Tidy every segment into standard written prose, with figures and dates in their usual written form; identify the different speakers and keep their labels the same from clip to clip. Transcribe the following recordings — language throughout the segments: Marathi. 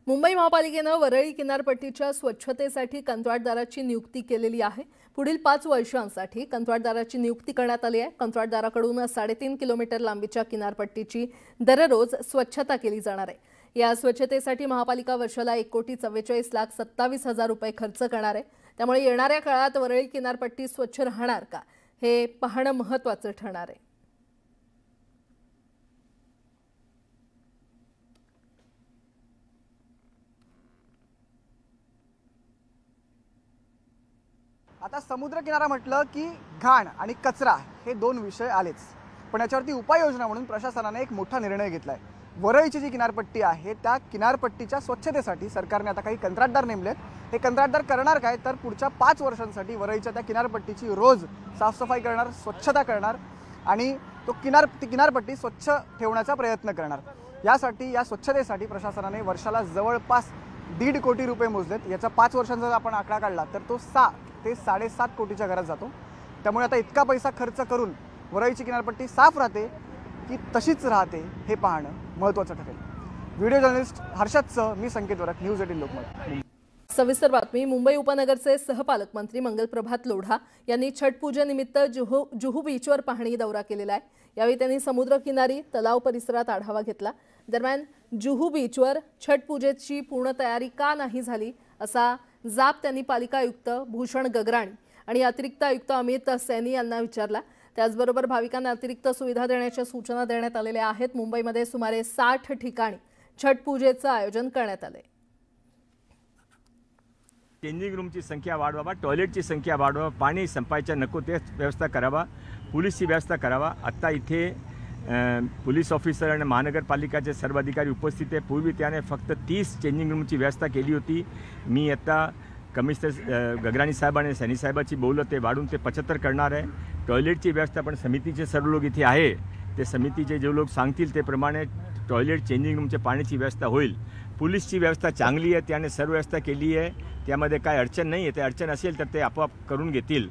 Speaker 1: मुंबई महापालिकेनं वरळी किनारपट्टीच्या स्वच्छतेसाठी कंत्राटदाराची नियुक्ती केलेली आहे। पुढील 5 वर्षांसाठी कंत्राटदाराची नियुक्ती करण्यात आली आहे। कंत्राटदाराकडून 3.5 किलोमीटर लांबीच्या किनारपट्टीची दररोज स्वच्छता केली जाणार आहे। या स्वच्छतेसाठी महापालिका वर्षाला 1,44,27,000 रुपये खर्च करणार आहे। त्यामुळे येणाऱ्या काळात वरळी किनारपट्टी स्वच्छ राहणार का हे पाहणं महत्त्वाचं ठरणार आहे।
Speaker 2: आता समुद्र किनारा म्हटलं की घाण आणि कचरा हे दोन विषय आलेच, पण याच्यावरती उपाययोजना म्हणून प्रशासनाने एक मोठा निर्णय घेतलाय। वरळीची जी किनारपट्टी आहे त्या किनारपट्टीच्या स्वच्छतेसाठी सरकारने आता काही कंत्राटदार नेमलेत। हे कंत्राटदार करणार काय तर पुढच्या 5 वर्षांसाठी वरळीच्या त्या किनारपट्टीची रोज साफसफाई करणार, स्वच्छता करणार आणि ती किनारपट्टी स्वच्छ ठेवण्याचा प्रयत्न करणार। यासाठी या स्वच्छतेसाठी प्रशासनाने वर्षाला जवळपास 1.5 कोटी रुपये मोजलेत। याचा 5 वर्षांचा आपण आकडा काढला तर तो 6 ते 7.5 कोटीच्या घरात जातो। त्यामुळे आता इतका पैसा खर्च करून वरळीची किनारपट्टी साफ राहते की तशीच राहते हे पाहणं महत्त्वाचं ठरेल। व्हिडिओ जर्नलिस्ट हर्षदसह मी संकेत वरक, न्यूज 18 लोकमत।
Speaker 1: सविस्तर बातमी। मुंबई उपनगरचे सहपालकमंत्री मंगलप्रभात लोढा यांनी छठ पूजेनिमित्त जुहू बीचवर पाहणी दौरा केलेला आहे। यावेळी त्यांनी समुद्र किनारी तलाव परिसरात आढावा घेतला। दरम्यान जुहू बीचवर छठ पूजेची पूर्ण तयारी का नाही झाली असा जाब त्यांनी पालिका आयुक्त भूषण गगराणी आणि अतिरिक्त आयुक्त अमित सैनी यांना विचारला। त्याचबरोबर भाविकांना अतिरिक्त सुविधा देण्याच्या सूचना देण्यात आलेल्या आहेत। मुंबईमध्ये सुमारे 60 ठिकाणी छठ पूजेचं आयोजन करण्यात आले।
Speaker 3: चेंजिंग रूमची संख्या वाढवावा, टॉयलेटची संख्या वाढवावा, पाणी संपायच्या नको ते व्यवस्था करावा, पोलीसची व्यवस्था करावा। आता इथे पोलीस ऑफिसर आणि महानगरपालिकाचे सर्व अधिकारी उपस्थित आहे। पूर्वी त्याने फक्त 30 चेंजिंग रूमची व्यवस्था केली होती। मी आता कमिशनर गगराणी साहेब आणि सैनी साहेबाची बोललो, ते वाढून ते 75 करणार आहे। टॉयलेटची व्यवस्था पण समितीचे सर्व लोक इथे आहे, ते समितीचे जे लोक सांगतील त्याप्रमाणे टॉयलेट, चेंजिंग रूमच्या पाण्याची व्यवस्था होईल। पोलीसची व्यवस्था चांगली आहे, त्याने सर्व व्यवस्था केली आहे, त्यामध्ये काय अडचण नाही आहे। ते अडचण असेल तर ते आपोआप करून घेतील।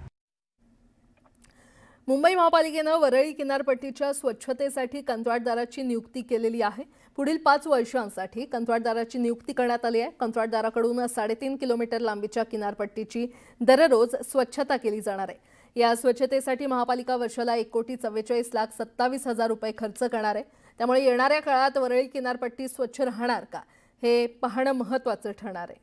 Speaker 1: मुंबई महापालिकेनं वरळी किनारपट्टीच्या स्वच्छतेसाठी कंत्राटदाराची नियुक्ती केलेली आहे। पुढील 5 वर्षांसाठी कंत्राटदाराची नियुक्ती करण्यात आली आहे। कंत्राटदाराकडून 3.5 किलोमीटर लांबीच्या किनारपट्टीची दररोज स्वच्छता केली जाणार आहे। या स्वच्छतेसाठी महापालिका वर्षाला 1,44,27,000 रुपये खर्च करणार आहे। त्यामुळे येणाऱ्या काळात वरळी किनारपट्टी स्वच्छ राहणार का हे पाहणं महत्त्वाचं ठरणार आहे।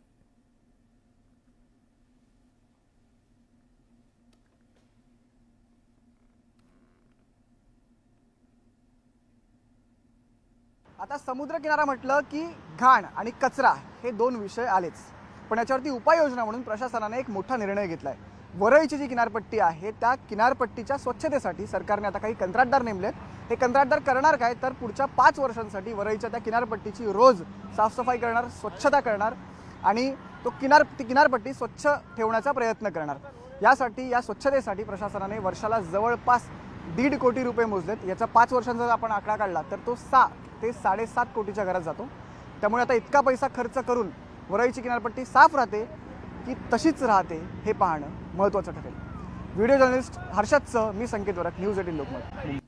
Speaker 2: आता समुद्र किनारा म्हटलं की घाण आणि कचरा हे दोन विषय आलेच, पण याच्यावरती उपाययोजना म्हणून प्रशासनाने एक मोठा निर्णय घेतलाय। वरळीची जी किनारपट्टी आहे त्या किनारपट्टीच्या स्वच्छतेसाठी सरकारने आता काही कंत्राटदार नेमलेत। हे कंत्राटदार करणार काय तर पुढच्या 5 वर्षांसाठी वरळीच्या त्या किनारपट्टीची रोज साफसफाई करणार, स्वच्छता करणार आणि ती किनारपट्टी स्वच्छ ठेवण्याचा प्रयत्न करणार। यासाठी या स्वच्छतेसाठी प्रशासनाने वर्षाला जवळपास 1.5 कोटी रुपये मोजलेत। याचा 5 वर्षांचा आपण आकडा काढला तर तो 6 ते 7.5 कोटीच्या घरात जातो। त्यामुळे आता इतका पैसा खर्च करून वरळीची किनारपट्टी साफ राहते की तशीच राहते हे पाहणं महत्त्वाचं ठरेल। व्हिडिओ जर्नलिस्ट हर्षदसह मी संकेत वरक, न्यूज 18 लोकमत।